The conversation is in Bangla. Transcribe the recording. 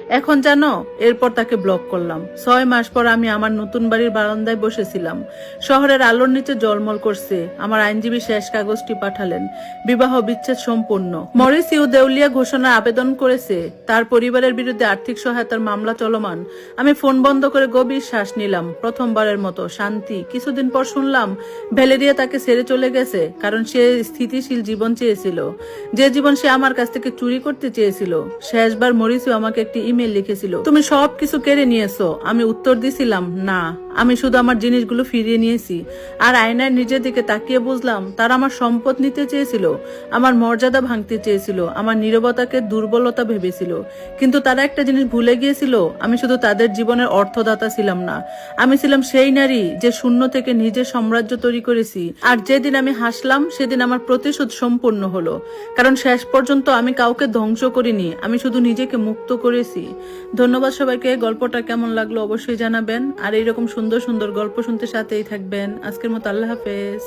এখন জানো, এরপর তাকে ব্লক করলাম। 6 মাস পর আমি আমার নতুন বাড়ির বারান্দায় বসেছিলাম। শহরের আলোর নিচে জলমল করছে। আমার আইনজীবী শেষ কাগজটি পাঠালেন, বিবাহ বিচ্ছেদ সম্পূর্ণ। মরিসিউ দেউলিয়া ঘোষণার আবেদন করেছে। তার পরিবারের বিরুদ্ধে আর্থিক সহায়তার মামলা চলমান। আমি ফোন বন্ধ করে গভীর শ্বাস নিলাম। প্রথমবারের মতো শান্তি। কিছুদিন পর শুনলাম ভ্যালেরিয়া তাকে ছেড়ে চলে গেছে, কারণ সে স্থিতিশীল জীবন চেয়েছিল, যে জীবন সে আমার কাছ থেকে চুরি করতে চেয়েছিল। শেষবার মরিসিউ আমাকে একটি ইমেল লিখেছিল, তুমি সবকিছু কেড়ে নিয়েছো। আমি উত্তর দিছিলাম, না, আমি শুধু আমার জিনিসগুলো ফিরিয়ে নিয়েছি। আর আয়নায় নিজের দিকে তাকিয়ে বুঝলাম তারা আমার সম্পদ নিতে চেয়েছিল, আমার মর্যাদা ভাঙতে চেয়েছিল, আমার নীরবতাকে দুর্বলতা ভেবেছিল। কিন্তু তারা একটা জিনিস ভুলে গিয়েছিল, আমি শুধু তাদের জীবনের অর্থদাতা ছিলাম না, আমি ছিলাম সেই নারী যে শূন্য থেকে নিজের সাম্রাজ্য তৈরি করেছি। আর যেদিন আমি হাসলাম সেদিন আমার প্রতিশোধ সম্পূর্ণ হলো। কারণ শেষ পর্যন্ত আমি কাউকে ধ্বংস করিনি, আমি শুধু নিজেকে মুক্ত করেছি। ধন্যবাদ সবাইকে। গল্পটা কেমন লাগলো অবশ্যই জানাবেন। আর এইরকম সুন্দর সুন্দর গল্প শুনতে সাথেই থাকবেন। আজকের মতো আল্লাহ হাফেজ।